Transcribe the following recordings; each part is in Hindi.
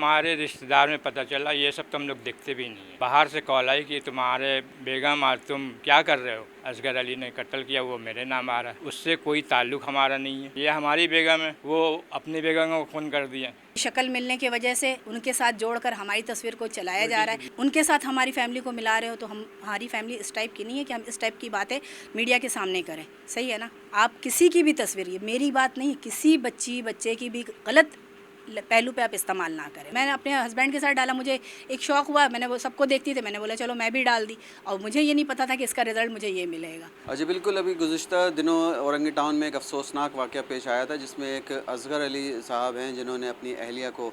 हमारे रिश्तेदार में पता चला, ये सब तो हम लोग देखते भी नहीं है। बाहर से कॉल आई कि तुम्हारे बेगम आज तुम क्या कर रहे हो, असगर अली ने कत्ल किया, वो मेरे नाम आ रहा है। उससे कोई ताल्लुक हमारा नहीं है। ये हमारी बेगम है, वो अपनी बेगम को फ़ोन कर दिया। शक्ल मिलने की वजह से उनके साथ जोड़कर हमारी तस्वीर को चलाया जा रहा है। उनके साथ हमारी फैमिली को मिला रहे हो, तो हमारी फैमिली इस टाइप की नहीं है कि हम इस टाइप की बातें मीडिया के सामने करें। सही है ना? आप किसी की भी तस्वीर, ये मेरी बात नहीं, किसी बच्चे की भी गलत पहलू पे आप इस्तेमाल ना करें। मैंने अपने हस्बैंड के साथ डाला, मुझे एक शौक़ हुआ, मैंने वो सबको देखती थी, मैंने बोला चलो मैं भी डाल दी, और मुझे ये नहीं पता था कि इसका रिज़ल्ट मुझे ये मिलेगा। जी बिल्कुल, अभी गुज़िश्ता दिनों औरंगी टाउन में एक अफसोसनाक वाक़या पेश आया था, जिसमें एक असगर अली साहब हैं जिन्होंने अपनी अहलिया को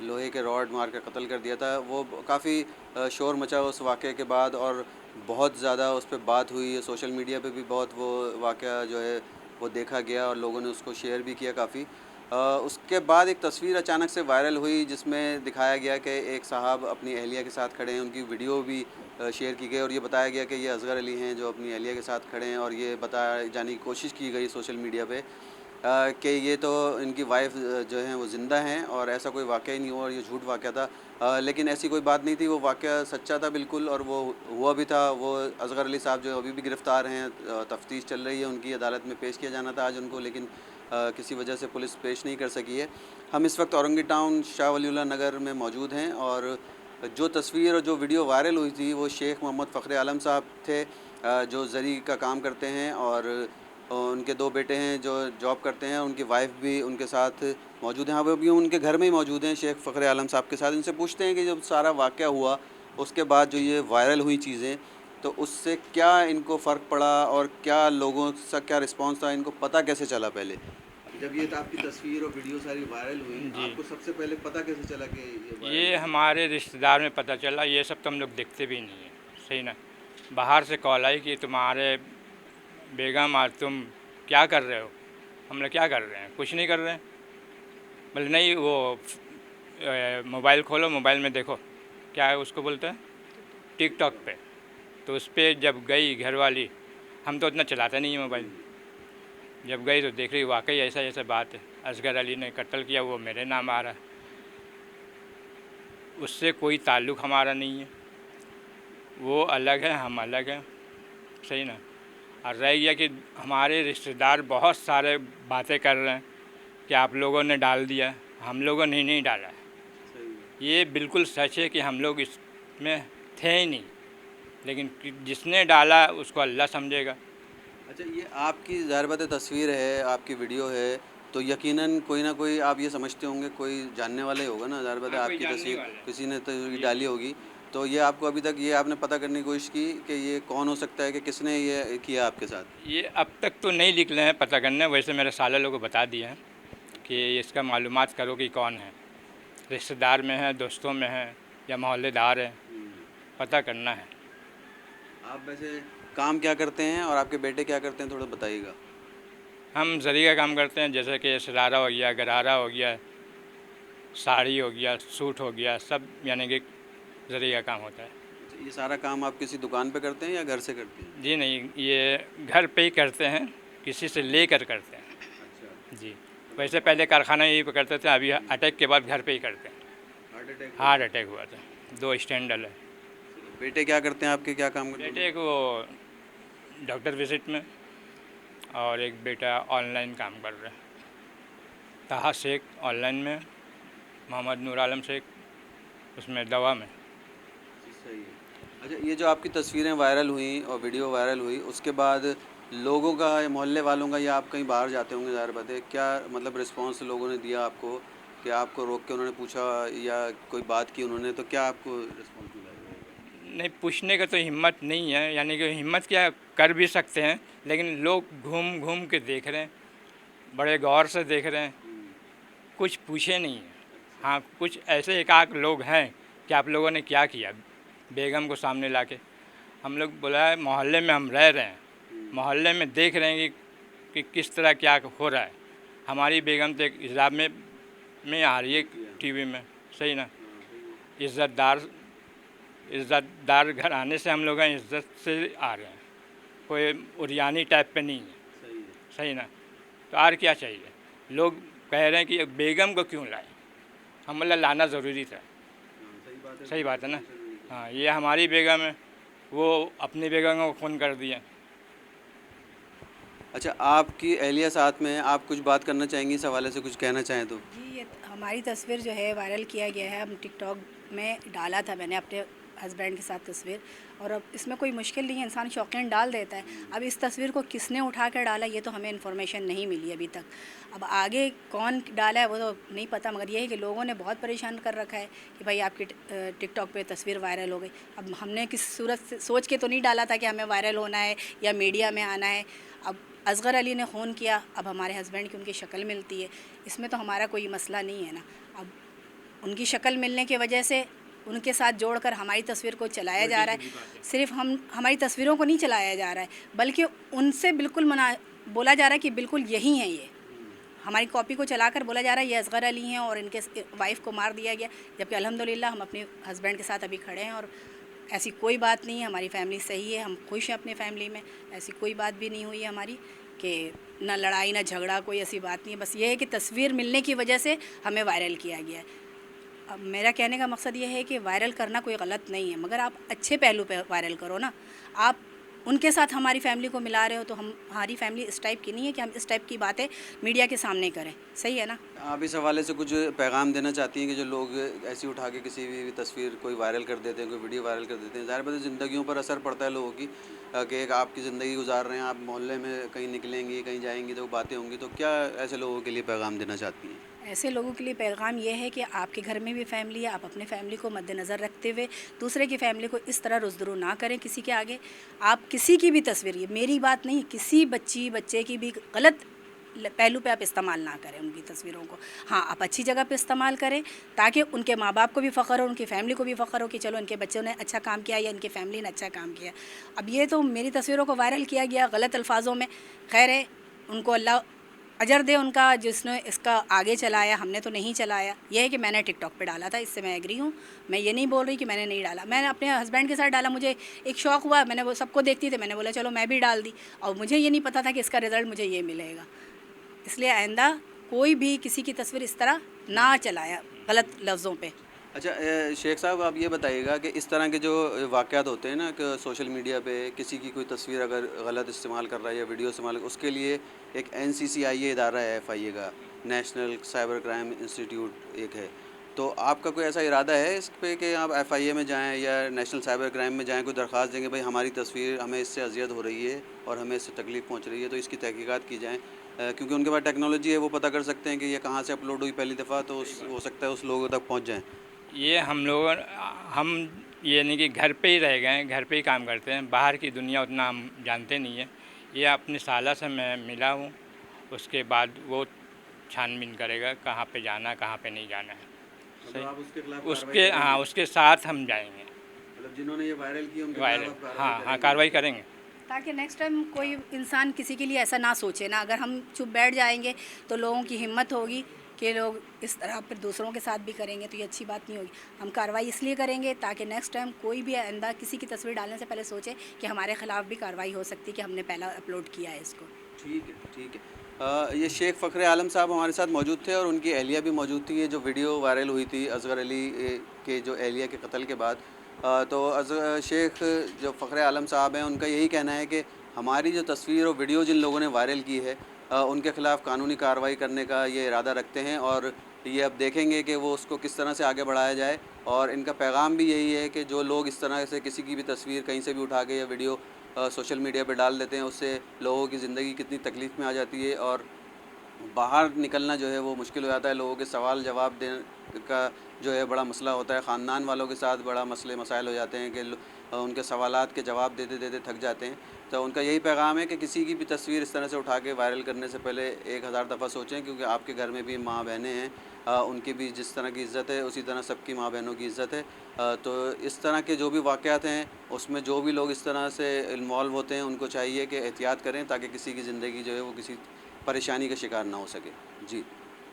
लोहे के रॉड मार कर कत्ल कर दिया था। वो काफ़ी शोर मचा उस वाक़े के बाद, और बहुत ज़्यादा उस पर बात हुई। सोशल मीडिया पे भी बहुत वो वाक़या जो है वो देखा गया और लोगों ने उसको शेयर भी किया काफ़ी। उसके बाद एक तस्वीर अचानक से वायरल हुई जिसमें दिखाया गया कि एक साहब अपनी अहलिया के साथ खड़े हैं। उनकी वीडियो भी शेयर की गई और ये बताया गया कि ये असगर अली हैं जो अपनी अहलिया के साथ खड़े हैं, और ये बताया जाने की कोशिश की गई सोशल मीडिया पे कि ये तो इनकी वाइफ जो हैं वो ज़िंदा हैं और ऐसा कोई वाक़या ही नहीं हुआ और ये झूठ वाक़या था। लेकिन ऐसी कोई बात नहीं थी, वो वाक़या सच्चा था बिल्कुल, और वो हुआ भी था। वो असगर अली साहब जो अभी भी गिरफ़्तार हैं, तफ्तीश चल रही है उनकी, अदालत में पेश किया जाना था आज उनको, लेकिन किसी वजह से पुलिस पेश नहीं कर सकी है। हम इस वक्त औरंगी टाउन शाह वलीउल्लाह नगर में मौजूद हैं, और जो तस्वीर और जो वीडियो वायरल हुई थी वो शेख मोहम्मद फ़ख्र आलम साहब थे, जो ज़री का काम करते हैं, और उनके दो बेटे हैं जो जॉब करते हैं। उनकी वाइफ भी उनके साथ मौजूद हैं। हाँ, वो भी उनके घर में ही मौजूद हैं शेख फ़ख्र आलम साहब के साथ। इनसे पूछते हैं कि जब सारा वाक़या हुआ उसके बाद जो ये वायरल हुई चीज़ें, तो उससे क्या इनको फ़र्क पड़ा और क्या लोगों से क्या रिस्पॉन्स था, इनको पता कैसे चला पहले? जब ये आपकी तस्वीर और वीडियो सारी वायरल हुई, जी, आपको सबसे पहले पता कैसे चला कि ये वायरल ये हुई? हमारे रिश्तेदार में पता चला, ये सब तो हम लोग देखते भी नहीं है। सही ना? बाहर से कॉल आई कि तुम्हारे बेगम आज तुम क्या कर रहे हो। हम लोग क्या कर रहे हैं, कुछ नहीं कर रहे हैं। बोले नहीं, वो मोबाइल खोलो, मोबाइल में देखो क्या है, उसको बोलते हैं टिकटॉक पे। तो उस पर जब गई घरवाली, हम तो उतना चलाते नहीं है मोबाइल, जब गई तो देख रही वाकई ऐसा ऐसा बात है, असगर अली ने कत्ल किया, वो मेरे नाम आ रहा है। उससे कोई ताल्लुक़ हमारा नहीं है। वो अलग है, हम अलग हैं। सही ना? और रह गया कि हमारे रिश्तेदार बहुत सारे बातें कर रहे हैं कि आप लोगों ने डाल दिया। हम लोगों ने नहीं डाला है। ये बिल्कुल सच है कि हम लोग इसमें थे ही नहीं, लेकिन जिसने डाला उसको अल्लाह समझेगा। अच्छा, ये आपकी ज़ाहिर बात है तस्वीर है, आपकी वीडियो है, तो यकीनन कोई ना कोई आप ये समझते होंगे कोई जानने वाला ही होगा ना। ज़ाहिर बात है हाँ, कोई आपकी जानने तस्वीर वाला है। किसी ने तस्वीर जी डाली जी। होगी, तो ये आपको अभी तक ये आपने पता करने की कोशिश की कि ये कौन हो सकता है, कि किसने ये किया आपके साथ? ये अब तक तो नहीं निकले हैं पता करने, वैसे मेरे साले लोगों को बता दिए हैं कि इसका मालूमात करो कि कौन है, रिश्तेदार में है, दोस्तों में है, या मोहल्लेदार है, पता करना है। आप वैसे काम क्या करते हैं और आपके बेटे क्या करते हैं, थोड़ा बताइएगा। हम जरी का काम करते हैं, जैसे कि शरारा हो गया, गरारा हो गया, साड़ी हो गया, सूट हो गया, सब यानी कि जरी का काम होता है। अच्छा, ये सारा काम आप किसी दुकान पे करते हैं या घर से करते हैं? जी नहीं, ये घर पे ही करते हैं, किसी से लेकर करते हैं। अच्छा, जी, वैसे पहले कारखाना यहीं पे करते थे, अभी अटैक के बाद घर पे ही करते हैं। हार्ट अटैक हार्ट अटैक हुआ था, 2 स्टैंडल है। बेटे क्या करते हैं आपके, क्या काम करते हैं? बेटे को डॉक्टर विजिट में, और एक बेटा ऑनलाइन काम कर रहा है, ताहा शेख ऑनलाइन में, मोहम्मद नूर आलम शेख उसमें दवा में। सही है। अच्छा, ये जो आपकी तस्वीरें वायरल हुई और वीडियो वायरल हुई, उसके बाद लोगों का या मोहल्ले वालों का, या आप कहीं बाहर जाते होंगे ज़ाहिर बात है, क्या मतलब रिस्पांस लोगों ने दिया आपको, कि आपको रोक के उन्होंने पूछा या कोई बात की उन्होंने, तो क्या आपको रिस्पांस मिला? नहीं, पूछने का तो हिम्मत नहीं है, यानी कि हिम्मत क्या कर भी सकते हैं, लेकिन लोग घूम घूम के देख रहे हैं, बड़े गौर से देख रहे हैं, कुछ पूछे नहीं है। हाँ, कुछ ऐसे एकाक लोग हैं कि आप लोगों ने क्या किया बेगम को सामने लाके। हम लोग बोला है मोहल्ले में हम रह रहे हैं, मोहल्ले में देख रहे हैं कि किस तरह क्या हो रहा है। हमारी बेगम तो एक हिसाब में आ रही है टीवी में। सही ना? इज़्ज़तदार घराने से हम लोग हैं, इज़्ज़त से आ रहे हैं, कोई उरियानी टाइप पे नहीं है। सही ना? तो और क्या चाहिए? लोग कह रहे हैं कि बेगम को क्यों लाए, हम मतलब लाना ज़रूरी था। सही बात है ना। हाँ, ये हमारी बेगम है, वो अपनी बेगम को फ़ोन कर दिया। अच्छा, आपकी एहलिया साथ में है, आप कुछ बात करना चाहेंगी इस हवाले से, कुछ कहना चाहें तो? जी, ये हमारी तस्वीर जो है वायरल किया गया है। हम टिकटॉक में डाला था मैंने अपने हस्बैंड के साथ तस्वीर, और अब इसमें कोई मुश्किल नहीं है, इंसान शौकीन डाल देता है। अब इस तस्वीर को किसने उठा कर डाला ये तो हमें इन्फॉर्मेशन नहीं मिली अभी तक। अब आगे कौन डाला है वो तो नहीं पता, मगर ये है कि लोगों ने बहुत परेशान कर रखा है कि भाई आपकी टिकटॉक पे तस्वीर वायरल हो गई। अब हमने किस सूरत से सोच के तो नहीं डाला था कि हमें वायरल होना है या मीडिया में आना है। अब असगर अली ने फ़ोन किया, अब हमारे हस्बैंड की उनकी शक्ल मिलती है, इसमें तो हमारा कोई मसला नहीं है ना। अब उनकी शक्ल मिलने की वजह से उनके साथ जोड़कर हमारी तस्वीर को चलाया जा रहा है। सिर्फ हम हमारी तस्वीरों को नहीं चलाया जा रहा है, बल्कि उनसे बिल्कुल बोला जा रहा है कि बिल्कुल यही हैं ये। हमारी कॉपी को चलाकर बोला जा रहा है ये असगर अली हैं और इनके वाइफ को मार दिया गया, जबकि अल्हम्दुलिल्लाह हम अपने हस्बैंड के साथ अभी खड़े हैं और ऐसी कोई बात नहीं है। हमारी फैमिली सही है, हम खुश हैं अपने फैमिली में, ऐसी कोई बात भी नहीं हुई है हमारी कि ना लड़ाई ना झगड़ा, कोई ऐसी बात नहीं है। बस ये है कि तस्वीर मिलने की वजह से हमें वायरल किया गया है। अब मेरा कहने का मकसद ये है कि वायरल करना कोई गलत नहीं है, मगर आप अच्छे पहलू पे वायरल करो ना। आप उनके साथ हमारी फैमिली को मिला रहे हो तो हमारी फैमिली इस टाइप की नहीं है कि हम इस टाइप की बातें मीडिया के सामने करें। सही है ना। आप इस हवाले से कुछ पैगाम देना चाहती हैं कि जो लोग ऐसी उठा के किसी भी तस्वीर कोई वायरल कर देते हैं, कोई वीडियो वायरल कर देते हैं, ज़ाहिर बात है ज़िंदगियों पर असर पड़ता है लोगों की, कि एक आपकी ज़िंदगी गुजार रहे हैं, आप मोहल्ले में कहीं निकलेंगी, कहीं जाएंगी तो बातें होंगी, तो क्या ऐसे लोगों के लिए पैगाम देना चाहती हैं? ऐसे लोगों के लिए पैगाम ये है कि आपके घर में भी फैमिली है, आप अपने फैमिली को मद्देनज़र रखते हुए दूसरे की फैमिली को इस तरह रुज़दरू ना करें किसी के आगे। आप किसी की भी तस्वीर, ये मेरी बात नहीं, किसी बच्चे की भी गलत पहलू पे आप इस्तेमाल ना करें उनकी तस्वीरों को। हाँ, आप अच्छी जगह पे इस्तेमाल करें ताकि उनके माँ बाप को भी फ़ख्र हो, उनकी फैमिली को भी फ़ख्र हो कि चलो इनके बच्चों ने अच्छा काम किया या इनकी फैमिली ने अच्छा काम किया। अब ये तो मेरी तस्वीरों को वायरल किया गया गलत अल्फाजों में, खैर है, उनको अल्लाह अजर दे उनका जिसने इसका आगे चलाया, हमने तो नहीं चलाया। यह है कि मैंने टिकटॉक पे डाला था, इससे मैं एग्री हूँ। मैं ये नहीं बोल रही कि मैंने नहीं डाला, मैंने अपने हस्बैंड के साथ डाला, मुझे एक शौक़ हुआ, मैंने वो सबको देखती थी, मैंने बोला चलो मैं भी डाल दी, और मुझे ये नहीं पता था कि इसका रिज़ल्ट मुझे ये मिलेगा। इसलिए आइंदा कोई भी किसी की तस्वीर इस तरह ना चलाया गलत लफ्ज़ों पे। अच्छा, शेख साहब आप ये बताइएगा कि इस तरह के जो वाक़यात होते हैं ना, कि सोशल मीडिया पे किसी की कोई तस्वीर अगर गलत इस्तेमाल कर रहा है या वीडियो इस्तेमाल, उसके लिए एक NCCIA इदारा है, FIA का, नेशनल साइबर क्राइम इंस्टीट्यूट एक है, तो आपका कोई ऐसा इरादा है इस पे कि आप FIA में जाएं या नेशनल साइबर क्राइम में जाएं, कोई दरख्वास्त देंगे भाई हमारी तस्वीर, हमें इससे अजियत हो रही है और हमें इससे तकलीफ़ पहुंच रही है, तो इसकी तहकीकात की जाए, क्योंकि उनके पास टेक्नोलॉजी है, वो पता कर सकते हैं कि ये कहाँ से अपलोड हुई पहली दफ़ा, तो हो सकता है उस लोगों तक पहुँच जाएँ। ये हम ये नहीं कि घर पे ही रह गए हैं, घर पे ही काम करते हैं, बाहर की दुनिया उतना हम जानते नहीं है। ये अपनी साला से मैं मिला हूँ, उसके बाद वो छानबीन करेगा कहाँ पे जाना है, कहाँ पे नहीं जाना है। सही, आप उसके खिलाफ उसके हाँ, उसके साथ हम जाएंगे। मतलब जिन्होंने ये वायरल की उनके वायरल, खिलाफ आप हाँ कार्रवाई हाँ, करेंगे? कार्रवाई करेंगे। ताकि नेक्स्ट टाइम कोई इंसान किसी के लिए ऐसा ना सोचे ना। अगर हम चुप बैठ जाएंगे तो लोगों की हिम्मत होगी कि लोग इस तरह फिर दूसरों के साथ भी करेंगे, तो ये अच्छी बात नहीं होगी। हम कार्रवाई इसलिए करेंगे ताकि नेक्स्ट टाइम कोई भी आइंदा किसी की तस्वीर डालने से पहले सोचे कि हमारे ख़िलाफ़ भी कार्रवाई हो सकती है कि हमने पहला अपलोड किया है इसको। ठीक है, ठीक है। ये शेख फ़ख्र आलम साहब हमारे साथ मौजूद थे और उनकी अहलिया भी मौजूद थी। ये जो वीडियो वायरल हुई थी असगर अली के जो अहलिया के कत्ल के बाद, तो शेख जो फ़ख्र आलम साहब हैं, उनका यही कहना है कि हमारी जो तस्वीर और वीडियो जिन लोगों ने वायरल की है, उनके ख़िलाफ़ कानूनी कार्रवाई करने का ये इरादा रखते हैं और ये अब देखेंगे कि वो उसको किस तरह से आगे बढ़ाया जाए। और इनका पैगाम भी यही है कि जो लोग इस तरह से किसी की भी तस्वीर कहीं से भी उठा के या वीडियो सोशल मीडिया पे डाल देते हैं, उससे लोगों की ज़िंदगी कितनी तकलीफ़ में आ जाती है और बाहर निकलना जो है वो मुश्किल हो जाता है। लोगों के सवाल जवाब देने का जो है बड़ा मसला होता है, ख़ानदान वालों के साथ बड़ा मसले मसाइल हो जाते हैं कि उनके सवालात के जवाब देते देते थक जाते हैं। तो उनका यही पैगाम है कि किसी की भी तस्वीर इस तरह से उठा के वायरल करने से पहले 1000 दफ़ा सोचें, क्योंकि आपके घर में भी माँ बहनें हैं, उनकी भी जिस तरह की इज़्ज़त है उसी तरह सबकी माँ बहनों की इज़्ज़त है। तो इस तरह के जो भी वाक़यात हैं उसमें जो भी लोग इस तरह से इन्वॉल्व होते हैं उनको चाहिए कि एहतियात करें ताकि किसी की ज़िंदगी जो है वो किसी परेशानी का शिकार ना हो सके। जी।